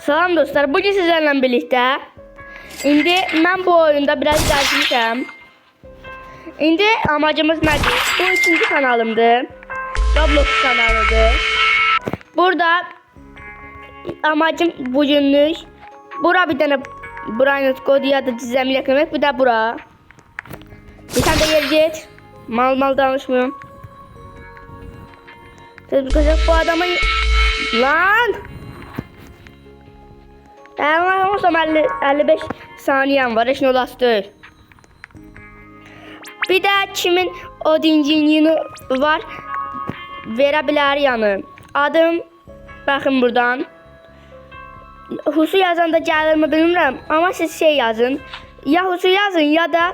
Salam dostlar, bugün sizlerle birlikte. İndi ben bu oyunda biraz dərmişəm. İndi amacımız nədir? Bu ikinci kanalımdır. Roblox kanalıdır. Burada amacım bugünlük bura bir tane buranın kodu ya da dizləmi eklemek, bir de bura. Bir tane de yer get. Mal danışmıyorum. Bu adamın lan. Ben olsam 55 saniyem var. Heç nə olası deyil. Bir de kimin o dincinliğini var verə bilər yanı. Adım bakın buradan. Husu yazanda gəlir mi bilmirəm. Ama siz şey yazın. Ya Husu yazın ya da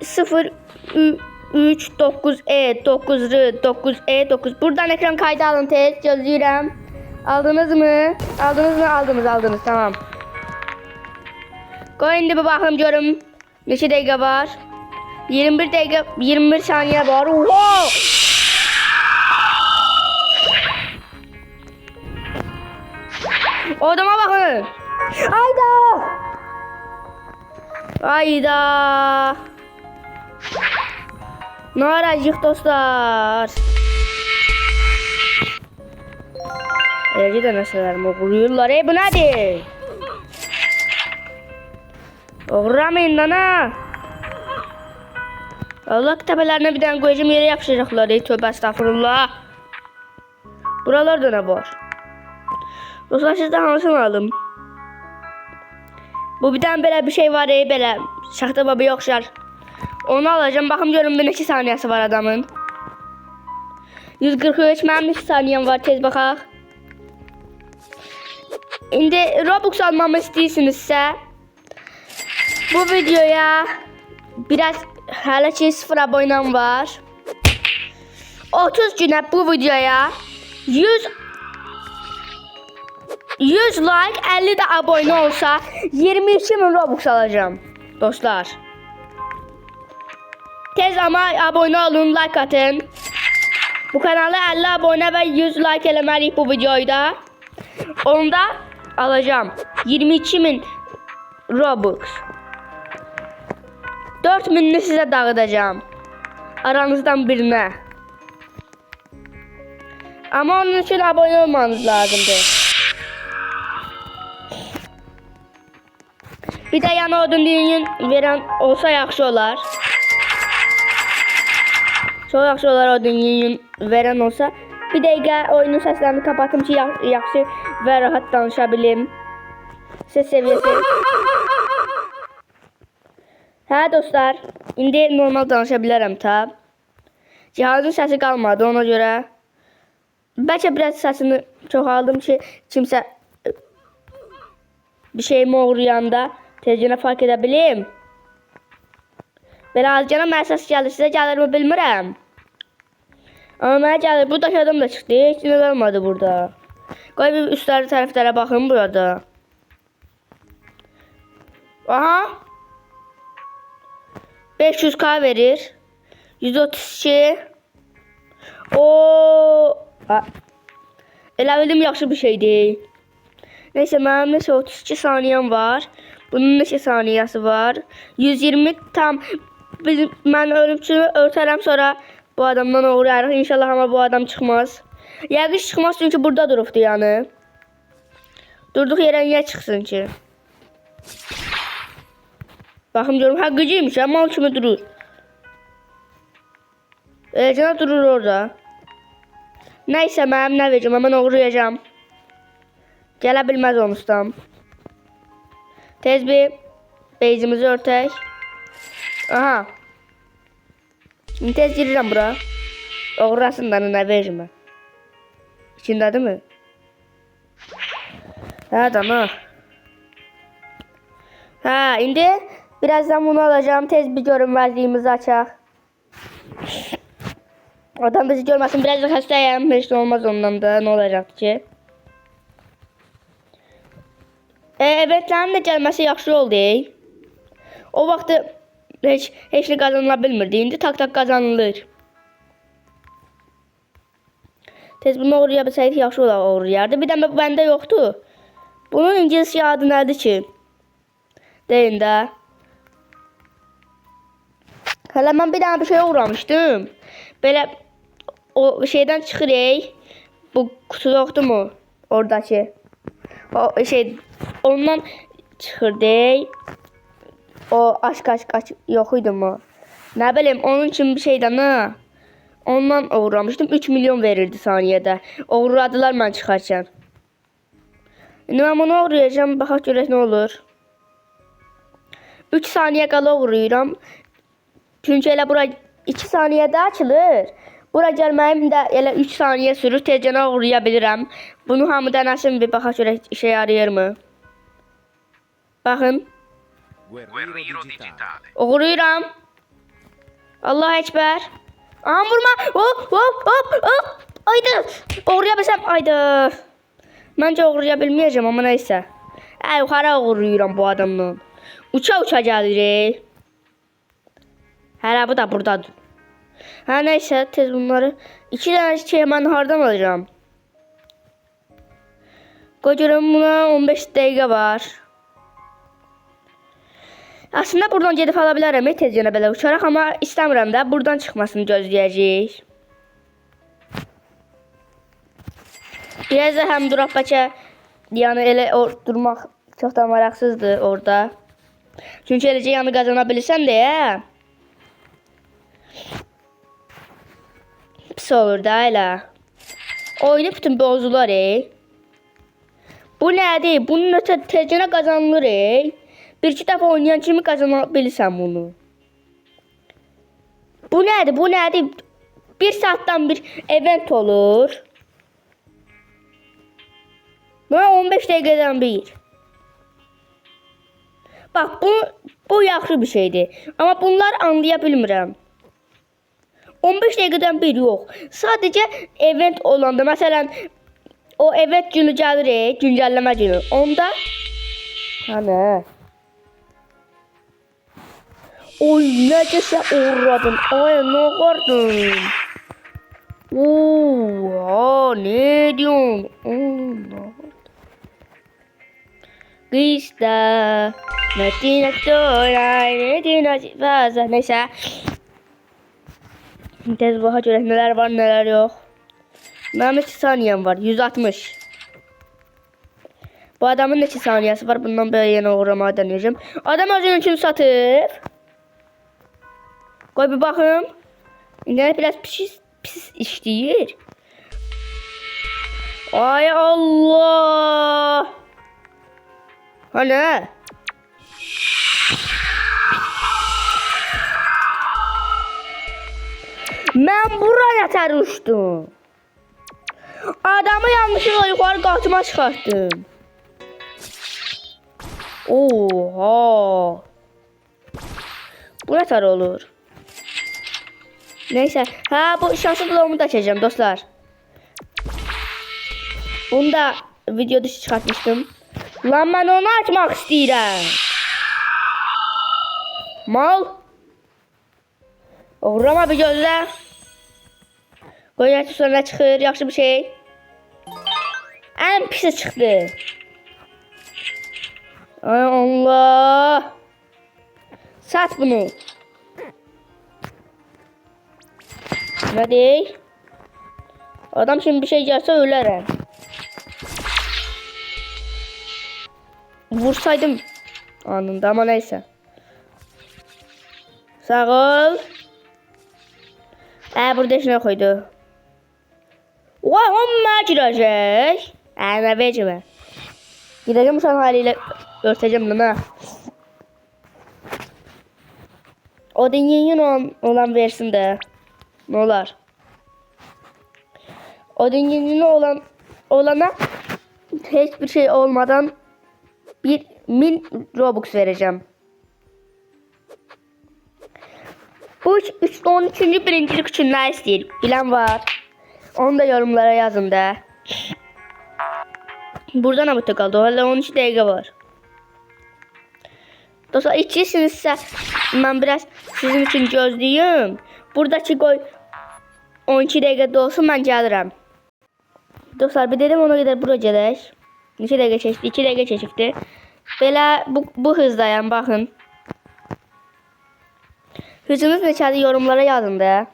039E9R9E9. Buradan ekran kaydı alın tez. Gözləyirəm. Aldınız mı? Aldınız. Tamam. Qoy indi bir baxım görüm. Neçə dəqiqə var? 21 dəqiqə 21 saniyə var. Wow! Odama bakın. Ayda. Naracık dostlar. Eləcə də nəsələrimi oğurlayırlar. Bu nədir? Oğurlamayın lan ha. Allah təpələrinə bir dənə qoyacağım, yerə yapışacaqlar. Tövbə estağfurullah. Buralarda nə var? Dostlar sizdən hansını alım? Bu bir tane belə bir şey var, belə şaxta babaya oxşar. Onu alacağım. Baxım görüm bir neçə saniyəsi var adamın. 143 mənim neçə saniyəm var, tez baxaq. İndi Robux almamı istəyirsinizsə bu videoya biraz hələ ki 0 abonəm var. 30 günə bu videoya 100 like 50 de abone olsa 22.000 Robux alacağım dostlar. Tez ama abone olun, like atın. Bu kanala 50 abone ve 100 like eləməliyik bu videoyu da. Onu da alacağım. 22.000 Robux. 4.000'ni size dağıtacağım. Aranızdan birine. Ama onun için abone olmanız lazımdır. Bir de yana odun düğün veren olsa yaxşı olar. Çok yaxşı olar odun düğün veren olsa. Bir dəqiqə oyunun seslerini kapatım ki yaxşı ve rahat danışabilim. Ses seviyesi. Hə dostlar, indi normal danışabilərəm ta. Cihazın sesi qalmadı ona görə. Bəlkə biraz sesini çoxaldım ki kimsə bir şeyimi uğrayanda tezcələ fark edə bilim. Belə azcana mənə səs gəlir, sizə gəlir mi bilmirəm. Amma mənə gəlir, burada adam da çıxdı, heç nə qalmadı burada. Qoy bir üstləri tərəflərə baxın burada. Aha. 500k verir. 132. Elə bildim yaxşı bir şey deyil. Neyse mənim neçə 32 saniyəm var. Bunun neçə saniyəsi var? 120 tam. Mən ölümçünü örtərəm, sonra bu adamdan uğrayarıq. İnşallah ama bu adam çıxmaz. Yəqin çıxmaz çünki burada durubdu yani. Durduq yerə niyə çıxsın ki? Baxım görüm, haqqıcıymış ya, mal kimi durur. Eləcənə durur orada. Neyse mənim nə verəcəm, mən uğrayacağım. Gələ bilməz onustam. Tez bir beyzimizi örtək. Aha. Şimdi tez girirəm bura. Uğrasın da nə vermə. İçindədir mi? Hə dana. Hə indi birazdan bunu alacağım. Tez bir görünməzliyimizi açaq. Adam bizi görməsin. Biraz da xəstəyəm. Heç nə olmaz ondan da. Nə olacaq ki? Eventlərin də gəlməsi yaxşı oldu. O vaxtı heç nə qazanıla bilmirdi. İndi tak qazanılır. Tez bunu uğraya bilsəydik yaxşı olardı. Bir də məndə yoxdur. Bunun İngilizce adı nədir ki? Deyin də. Hələ mən bir dənə bir şey uğramışdım. Belə o şeydən çıxır. Bu kutu yoxdur mu? Oradakı. O şey ondan çıxırdı. O aşk yox idi mu? Nə bilim onun için bir şeydən ha. Ondan uğramışdım. 3 milyon verirdi saniyədə. Uğradılar mən çıxarkən. İndi mən bunu uğrayacağım. Baxaq görək nə olur. 3 saniyə qala uğrayıram. Çünki elə bura 2 saniyədə açılır. Bura gəlməyim də elə 3 saniyə sürür. Tezcənə uğraya bilirəm. Bunu hamı denəsin bir baxaq görək işə yarayır mı? Baxın. Uğrayıram. Allah ekber. Aman vurma. Hop hop hop hop. Aydı. Uğraya bilsem. Aydı. Məncə uğraya bilməyəcəm amma neysə. Yuxarı uğrayıram bu adamla. Uça gəlir. Hələ bu da buradadır. Neysə tez bunları 2 dənə şey mən hardan alacağım? Qoy görüm buna 15 dəqiqə var. Aslında buradan gedib ala bilərəm tezcənə belə uçaraq amma istəmirəm də buradan çıxmasını gözləyəcəyik. Biraz da həm duraq bəlkə yəni elə durmaq çox da maraqsızdır orada. Çünki eləcə yanı qazana bilirsən deyə. Pis olur da elə. Oyunu bütün bozular. Bu nədir? Bunun ötə tezcənə qazanılır. Bir-iki dəfə oynayan kimi qazanabilirsən bunu. Bu nədir? Bu nədir? 1 saatdan bir event olur. Buna 15 dəqiqədən bir. Bax bu yaxşı bir şeydir. Amma bunlar anlaya bilmirəm. 15 dəqiqədən bir yox. Sadəcə event olanda, məsələn, o event günü gəlir, güncəlləmə günü. Onda nə? Oy, necəsə uğradın. Ay, nə qardın? Ne diyorsun? Qista, Metina Doray, Metina Cifaza. Neysə. Tez baxa görək nələr var, nələr yox. Mənim neçə saniyəm var? 160. Bu adamın neçə saniyəsi var? Bundan belə yenə uğramağı denəyəcəm. Adam özünün üçün satır. Qoy bir baxım. İndi biraz pis işləyir. Ay Allah. Hani? Mən buraya təruşdum. Adamı yanlışlıqla yuxarı qatıma çıxartdım. Oha. Bu nətər olur? Neysə. Bu şansı bloğumu da açacağım dostlar. Bunu da video dışı çıxartmışdım. Lan mən onu açmaq istəyirəm. Mal. Uğrama bir gözlə. Qoyaq sonra çıxır. Yaxşı bir şey. Ən pisi çıxdı. Ay Allah. Sat bunu. Ne değil? Adam şimdi bir şey gelse ölərəm. Vursaydım anında ama neyse. Sağ ol. Burada şuna koydu. Vay amma girəcək. Nə vecimə. Gideceğim şu an haliyle örteceğim bunu. O dünyanın olan versin de. Ne olar? O dünyanın olana hiçbir şey olmadan 1000 Robux vereceğim. Bu 13. birincilik için ne istəyir? Bilen var. Onu da yorumlara yazın da. Burada ne bitti kaldı? Hala 13 dəqiqə var. Dostlar içirsinizsə ben biraz sizin için gözləyim. Buradakı qoy 12 dəqiqədə olsun, mən gəlirəm. Dostlar bir dedim ona qədər bura gələk. 2 dəqiqə keçdi, 2 dəqiqə keçibdi. Belə bu hızdayam, baxın. Hızınız neçədir yorumlara yazın da.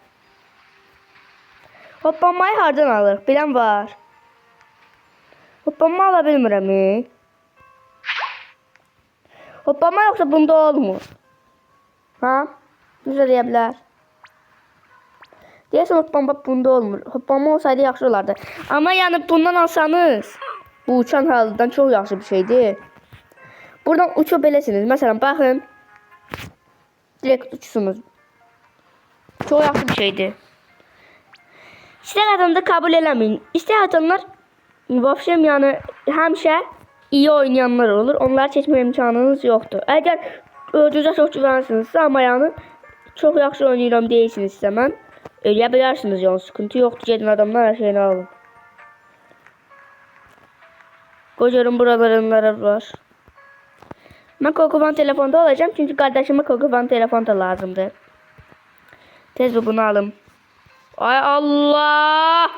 Hoppanmayı hardan alır? Bilən var. Hoppanma ala bilmirəm. Hoppanma yoxsa bunda olmur. Ha? Necə deyə bilər? Deyəsən hoppanma bunda olmur. Hoppanma olsaydı yaxşı olardı. Amma yəni bundan alsanız, bu uçan halından çox yaxşı bir şeydir. Buradan uçub beləsiniz. Məsələn, baxın. Direkt uçsunuz. Çok yaxşı bir şeydir. İstər adamda kabul eləməyin. İstər adamlar vəbşəm yəni həmişə iyi oynayanlar olur. Onları seçmə imkanınız yoxdur. Əgər özünüzə çox güvənsinizsə, amma yəni çox yaxşı oynayıram deyilsinizsə, mən eləyə bilərsiniz, yəni sıkıntı yoxdur. Gedin adamlar hər şeyini alın. Qocarım buralarınları var. Mən Kokovan telefonda olacağım çünkü kardeşime Kokovan telefon da lazımdı. Tez bunu alım. Ay Allah!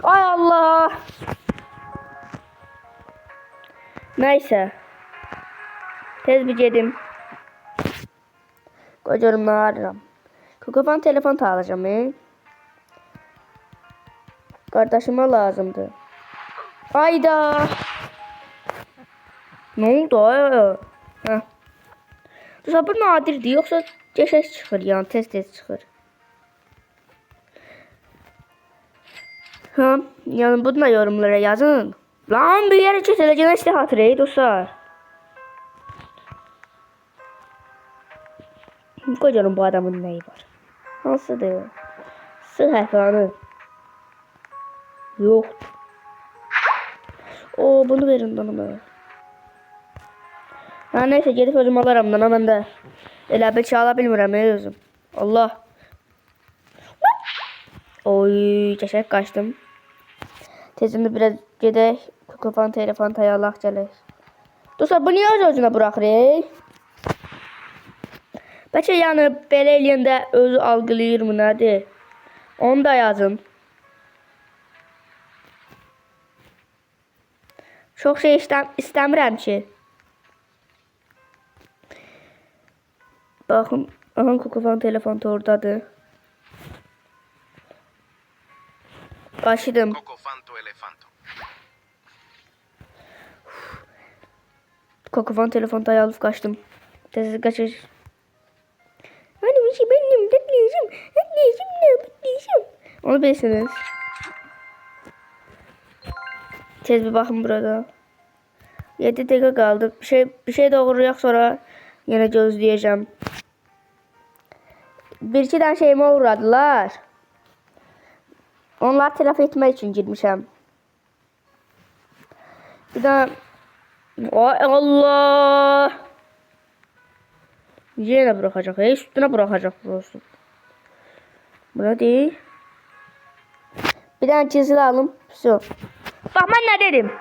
Ay Allah! Neyse. Tez bir gedim. Kocarımla ararım. Kokovan telefon da alacağım. Kardeşime lazımdı. Ayda! Ne oldu? Heh. Bu nadirdir, yoksa geçeş çıxır, yani tez çıxır. Ha, yani bunu da yorumlara yazın. Lan bir yere çeteleceğine işte hatırlayın dostlar. Kocanın bu adamın neyi var? Nasıldır? Sığ hayvanı. Yok. O bunu verin bana. Ha neyse gelip özüm alaram lan mən də elə bir çala bilmirəm özüm. Allah. Oy, çəşək qaçdım. Tezində biraz gedək. Kokovan telefon tayalaq gələk. Dostlar bu niyə öz-özünə buraxır? Bəlkə yəni belə eləyəndə özü algılayır mı nədir? Onu da yazın. Çox şey istəmirəm ki. Bakın, aha Kokovan telefon da oradadır. Kaçırdım. Kokovan telefon da alıp kaçtım. Tezi kaçır. Benim onu bilirsiniz. Tez bir bakın burada. 7 dakika kaldı. Bir şey doğrayacak sonra yine gözleyeceğim. Bir iki tane şeyime uğradılar. Onlar telafi etmek için girmişim. Bir daha... Ay Allah! Yine bırakacak. Üstüne bırakacak dostum. Buna değil. Bir tane çizgi alalım. Su. Bak ben ne dedim?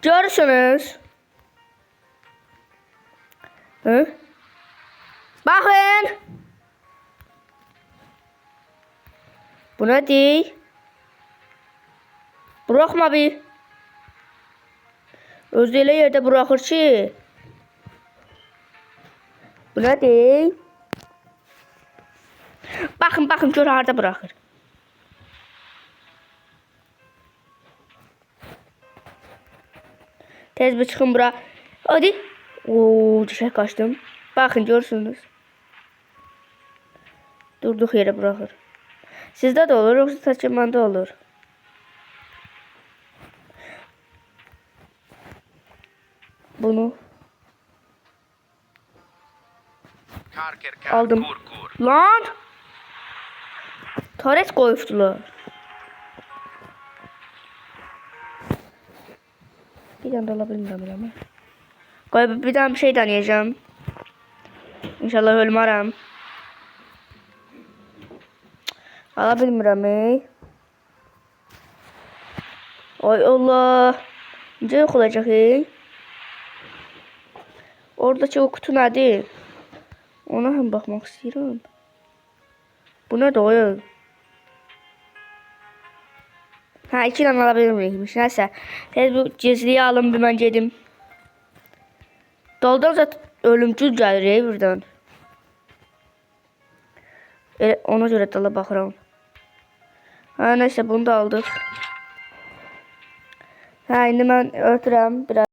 Görürsünüz. Hı? Bakın. Buna değil. Bırakma bir. Özü elə yerdə bırakır ki. Buna değil. Bakın gör harda bırakır. Tez bir çıxın bura. Hadi. Oo, düşək kaçtım. Bakın görürsünüz. Durduq yere bırakır. Sizdə də olur, yoksa saçımanda olur. Bunu aldım. Lan! Taret koyuftular. Bir tane de alabilirim ama. Galiba bir tane bir şey deneyeceğim. İnşallah ölmərəm. Alabilmirəm. Ay Allah. Necə yox olacaq? Oradakı o kutu nədir? Ona hem bakmak istiyorum. Bu ne doyur? Ha 2 dənə ala bilmirikmiş. Nəsə. Tez bu gizliyi alım bir mən gedim. Doldan zaten ölümcül gəlir buradan. Ona görə dala baxıram. Ha neyse bunu da aldık. Ha indi mən ötürəm biraz.